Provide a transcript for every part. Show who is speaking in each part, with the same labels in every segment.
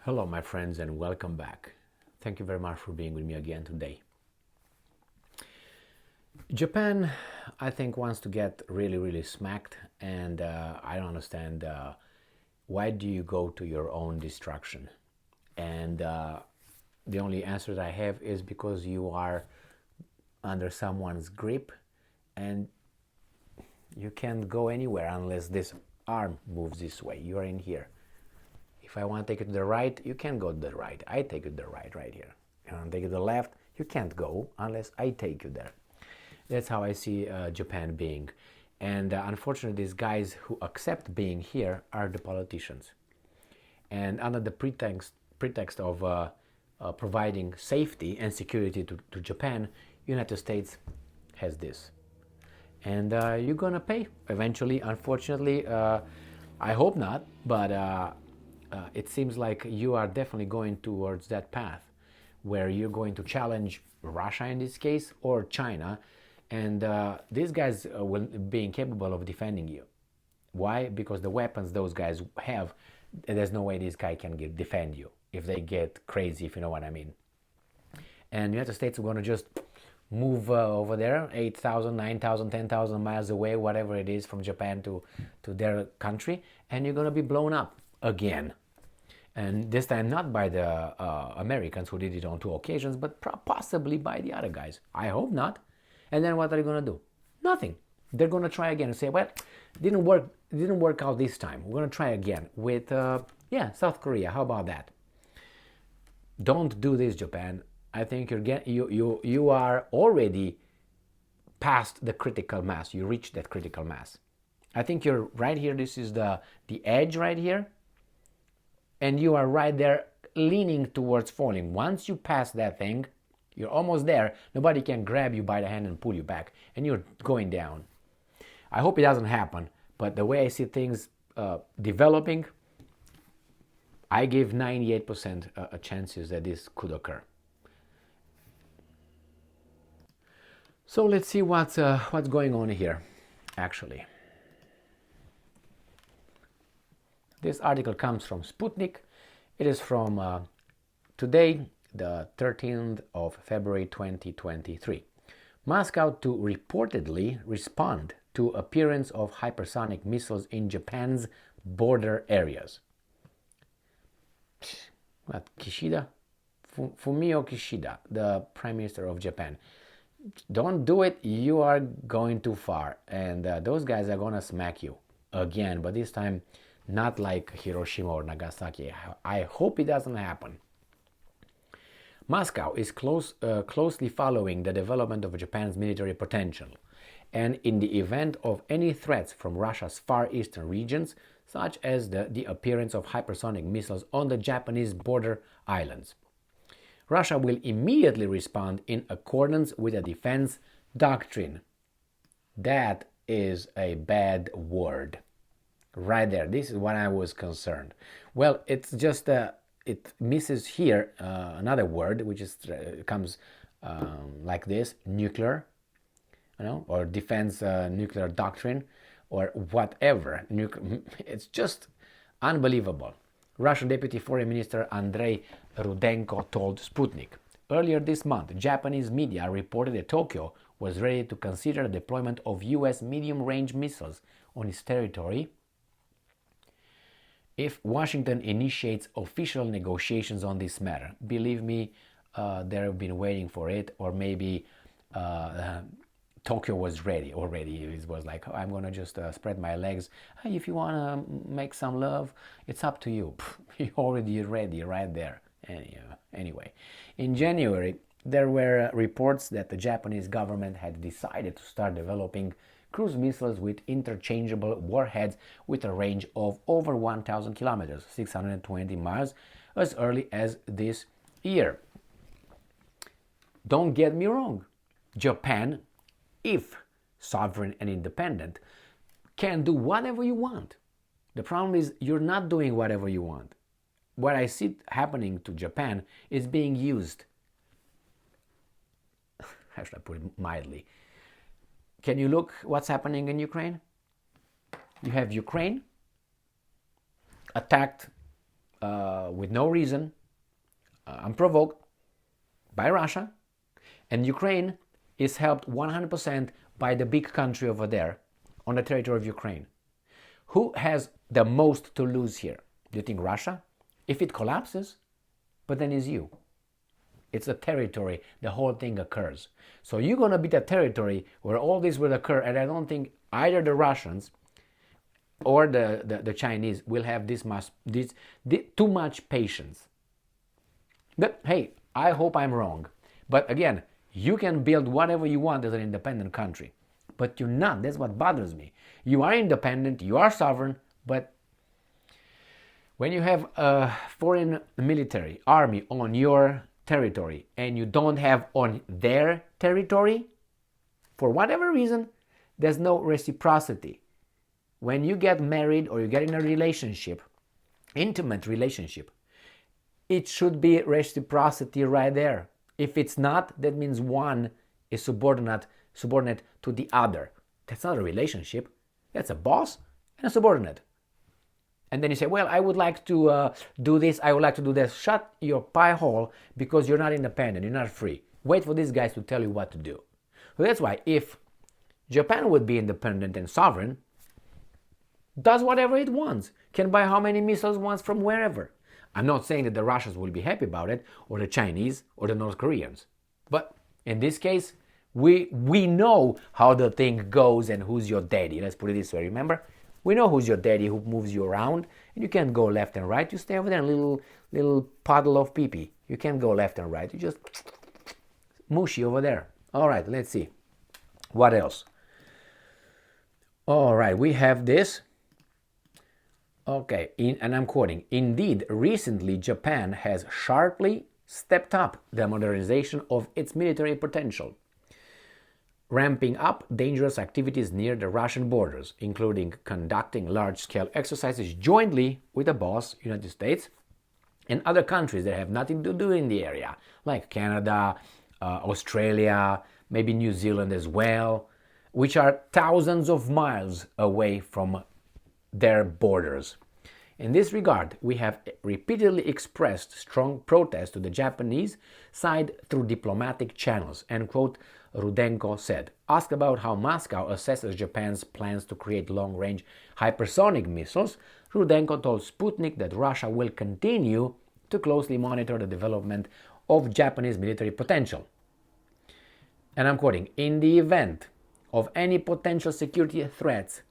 Speaker 1: Hello, my friends, and welcome back. Thank you very much for being with me again today. Japan, I think, wants to get really smacked, and I don't understand why do you go to your own destruction? And the only answer that I have is because you are under someone's grip, and you can't go anywhere unless this arm moves this way. You are in here. If I want to take it to the right, you can't go to the right. I take it to the right here. If I want to take it to the left, you can't go unless I take you there. That's how I see Japan being. And unfortunately, these guys who accept being here are the politicians. And under the pretext of providing safety and security to Japan, United States has this. And you're going to pay eventually, unfortunately. I hope not, but it seems like you are definitely going towards that path where you're going to challenge Russia in this case or China, and these guys will be incapable of defending you. Why? Because the weapons those guys have, there's no way this guy can defend you if they get crazy, if you know what I mean. And the United States are going to just move over there 8,000, 9,000, 10,000 miles away, whatever it is, from Japan to their country, and you're going to be blown up again. And this time not by the Americans who did it on 2 occasions, but possibly by the other guys. I hope not. And then what are you going to do? Nothing. They're going to try again and say, well, didn't work out this time. We're going to try again with South Korea. How about that? Don't do this, Japan. I think you are already past the critical mass. You reached that critical mass. I think you're right here. This is the edge right here. And you are right there leaning towards falling. Once you pass that thing, you're almost there. Nobody can grab you by the hand and pull you back. And you're going down. I hope it doesn't happen. But the way I see things developing, I give 98% chances that this could occur. So let's see what's going on here, actually. This article comes from Sputnik. It is from today, the 13th of February 2023. Moscow to reportedly respond to appearance of hypersonic missiles in Japan's border areas. What, Kishida? Fumio Kishida, the Prime Minister of Japan. Don't do it, you are going too far. And those guys are going to smack you again, but this time not like Hiroshima or Nagasaki. I hope it doesn't happen. Moscow is closely following the development of Japan's military potential, and in the event of any threats from Russia's far eastern regions, such as the appearance of hypersonic missiles on the Japanese border islands, Russia will immediately respond in accordance with the defense doctrine. That is a bad word. Right there. This is what I was concerned. Well, it's just it misses here another word, which is comes like this: nuclear, or defense nuclear doctrine, or whatever. It's just unbelievable. Russian Deputy Foreign Minister Andrei Rudenko told Sputnik. Earlier this month, Japanese media reported that Tokyo was ready to consider the deployment of U.S. medium-range missiles on its territory if Washington initiates official negotiations on this matter. Believe me, they've been waiting for it, or maybe Tokyo was ready already. It was like, oh, I'm going to just spread my legs. Hey, if you want to make some love, it's up to you. You're already ready right there. Anyway, in January, there were reports that the Japanese government had decided to start developing cruise missiles with interchangeable warheads with a range of over 1,000 kilometers, 620 miles, as early as this year. Don't get me wrong. Japan, if sovereign and independent, can do whatever you want. The problem is you're not doing whatever you want. What I see happening to Japan is being used. How should I put it mildly? Can you look what's happening in Ukraine? You have Ukraine attacked with no reason, unprovoked, by Russia, and Ukraine is helped 100% by the big country over there on the territory of Ukraine. Who has the most to lose here? Do you think Russia? If it collapses, but then it's you. It's a territory, the whole thing occurs. So you're going to be the territory where all this will occur, and I don't think either the Russians or the Chinese will have too much patience. But hey, I hope I'm wrong. But again, you can build whatever you want as an independent country. But you're not. That's what bothers me. You are independent, you are sovereign, but when you have a foreign military army on your territory and you don't have on their territory, for whatever reason, there's no reciprocity. When you get married or you get in a relationship, intimate relationship, it should be reciprocity right there. If it's not, that means one is subordinate to the other. That's not a relationship. That's a boss and a subordinate. And then you say, well, I would like to do this, I would like to do this. Shut your pie hole, because you're not independent, you're not free. Wait for these guys to tell you what to do. So that's why if Japan would be independent and sovereign, does whatever it wants, can buy how many missiles it wants from wherever. I'm not saying that the Russians will be happy about it, or the Chinese, or the North Koreans. But in this case, we know how the thing goes and who's your daddy. Let's put it this way, remember? We know who's your daddy, who moves you around, and you can't go left and right. You stay over there, a little puddle of pee-pee. You can't go left and right. You just mushy over there. All right, let's see. What else? All right, we have this. Okay, and I'm quoting, indeed, recently Japan has sharply stepped up the modernization of its military potential, ramping up dangerous activities near the Russian borders, including conducting large-scale exercises jointly with the boss, United States, and other countries that have nothing to do in the area, like Canada, Australia, maybe New Zealand as well, which are thousands of miles away from their borders. In this regard, we have repeatedly expressed strong protest to the Japanese side through diplomatic channels, end quote, Rudenko said. Asked about how Moscow assesses Japan's plans to create long-range hypersonic missiles, Rudenko told Sputnik that Russia will continue to closely monitor the development of Japanese military potential. And I'm quoting, in the event of any potential security threats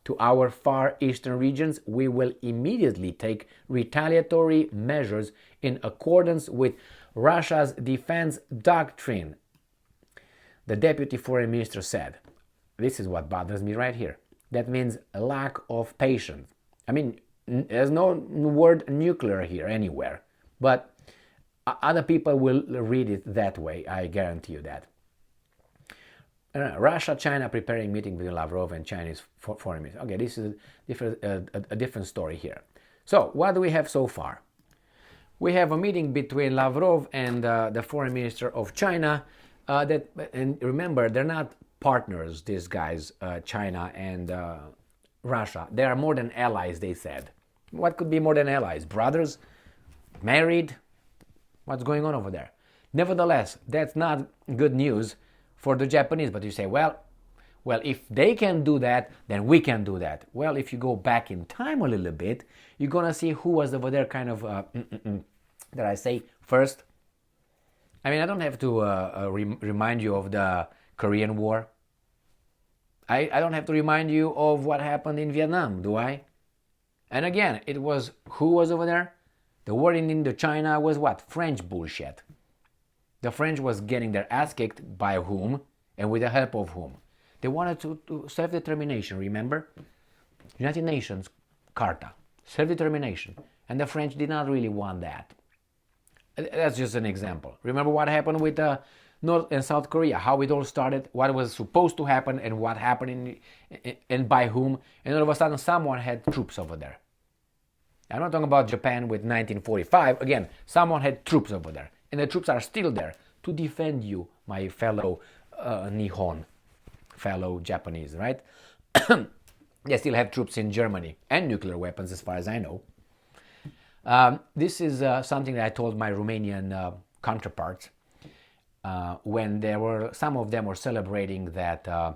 Speaker 1: to our Far Eastern regions, we will immediately take retaliatory measures in accordance with Russia's defense doctrine, the deputy foreign minister said. This is what bothers me right here. That means a lack of patience. I mean, there's no word nuclear here anywhere, but other people will read it that way, I guarantee you that. Russia, China preparing meeting between Lavrov and Chinese foreign minister. Okay, this is a different story here. So, what do we have so far? We have a meeting between Lavrov and the foreign minister of China. And remember, they're not partners, these guys, China and Russia. They are more than allies, they said. What could be more than allies? Brothers? Married? What's going on over there? Nevertheless, that's not good news for the Japanese. But you say, well, if they can do that, then we can do that. Well, if you go back in time a little bit, you're going to see who was over there kind of, that I say, first. I mean, I don't have to remind you of the Korean War. I don't have to remind you of what happened in Vietnam, do I? And again, it was, who was over there? The war in Indochina was what? French bullshit. The French was getting their ass kicked by whom and with the help of whom? They wanted to self-determination, remember? United Nations Carta, self-determination. And the French did not really want that. That's just an example. Remember what happened with North and South Korea, how it all started, what was supposed to happen and what happened and by whom, and all of a sudden someone had troops over there. I'm not talking about Japan with 1945. Again, someone had troops over there. And the troops are still there to defend you, my fellow Nihon, fellow Japanese, right? They still have troops in Germany and nuclear weapons as far as I know. This is something that I told my Romanian counterparts when there were some of them were celebrating that the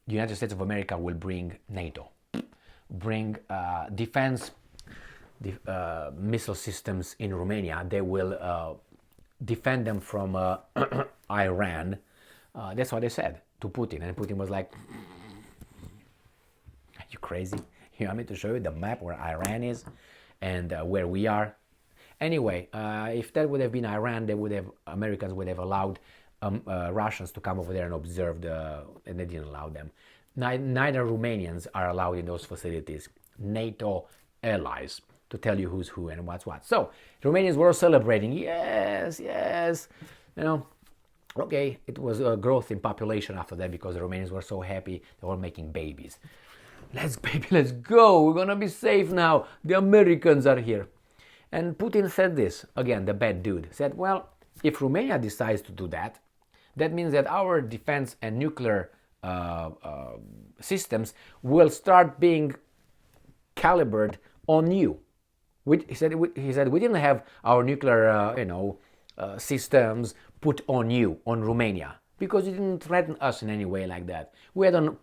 Speaker 1: United States of America will bring NATO, bring defense missile systems in Romania. They will defend them from Iran. That's what they said to Putin, and Putin was like, "Are you crazy? You want me to show you the map where Iran is and where we are?" Anyway, if that would have been Iran, Americans would have allowed Russians to come over there and observe and they didn't allow them. Neither Romanians are allowed in those facilities. NATO allies, to tell you who's who and what's what. So Romanians were celebrating. Yes, yes. Okay, it was a growth in population after that because the Romanians were so happy they were making babies. Let's go. We're gonna be safe now. The Americans are here. And Putin said this, again, the bad dude, said, well, if Romania decides to do that, that means that our defense and nuclear systems will start being calibrated on you. He said we didn't have our nuclear systems put on you, on Romania, because you didn't threaten us in any way like that. We had on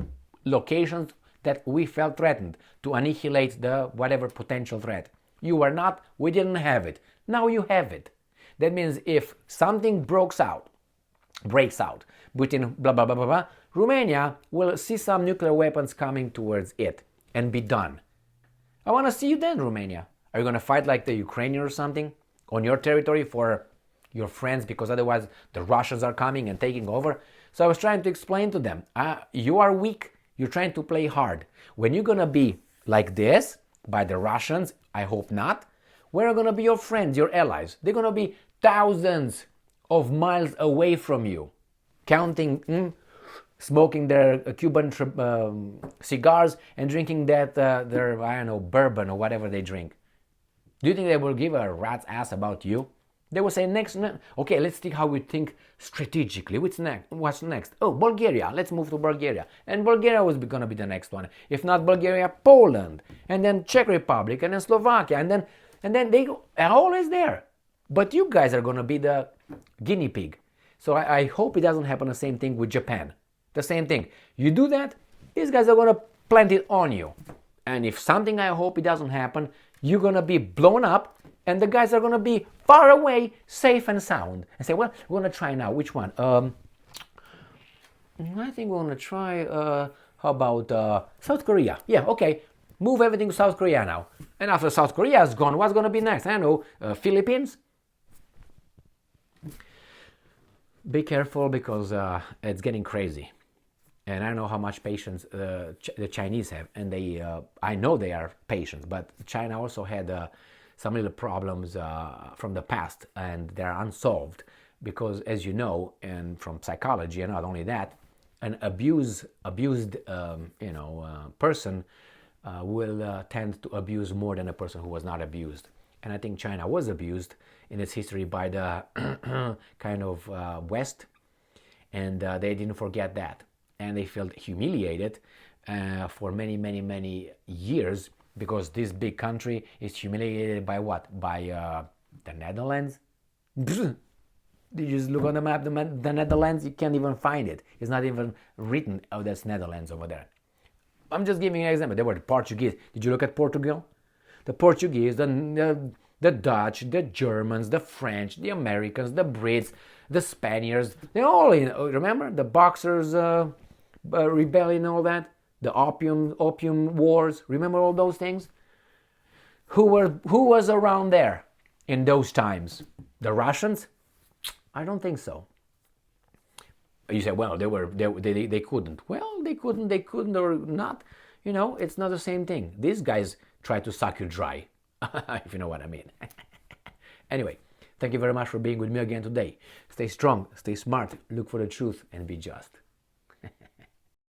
Speaker 1: locations that we felt threatened to annihilate the whatever potential threat. You were not, we didn't have it. Now you have it. That means if something breaks out between blah, blah, blah, blah, blah, Romania will see some nuclear weapons coming towards it and be done. I want to see you then, Romania. Are you going to fight like the Ukrainian or something on your territory for your friends because otherwise the Russians are coming and taking over? So I was trying to explain to them, you are weak. You're trying to play hard. When you're going to be like this by the Russians, I hope not, where are going to be your friends, your allies? They're going to be thousands of miles away from you, counting, smoking their Cuban cigars and drinking their, I don't know, bourbon or whatever they drink. Do you think they will give a rat's ass about you? They will say next, okay, let's see how we think strategically. What's next? Oh, Bulgaria. Let's move to Bulgaria. And Bulgaria was going to be the next one. If not Bulgaria, Poland. And then Czech Republic. And then Slovakia. And then they are always there. But you guys are going to be the guinea pig. So I hope it doesn't happen the same thing with Japan. The same thing. You do that, these guys are going to plant it on you. And if something I hope it doesn't happen, you're going to be blown up. And the guys are going to be far away, safe and sound. And say, well, we're going to try now. Which one? I think we're going to try, how about South Korea? Yeah, okay. Move everything to South Korea now. And after South Korea is gone, what's going to be next? I don't know, Philippines? Be careful because it's getting crazy. And I don't know how much patience the Chinese have. And I know they are patient, but China also had some little problems from the past, and they're unsolved because, as you know, and from psychology, and not only that, an abused person will tend to abuse more than a person who was not abused. And I think China was abused in its history by the kind of West, and they didn't forget that, and they felt humiliated for many, many, many years. Because this big country is humiliated by what? By the Netherlands? You just look on the map, the Netherlands, you can't even find it. It's not even written, oh, that's Netherlands over there. I'm just giving you an example. They were the Portuguese. Did you look at Portugal? The Portuguese, the Dutch, the Germans, the French, the Americans, the Brits, the Spaniards, they're all in, remember? The Boxers rebellion and all that? The opium wars, remember all those things? Who was around there in those times? The Russians? I don't think so. You say, well, they couldn't. Well, they couldn't or not. It's not the same thing. These guys try to suck you dry, if you know what I mean. Anyway, thank you very much for being with me again today. Stay strong, stay smart, look for the truth, and be just.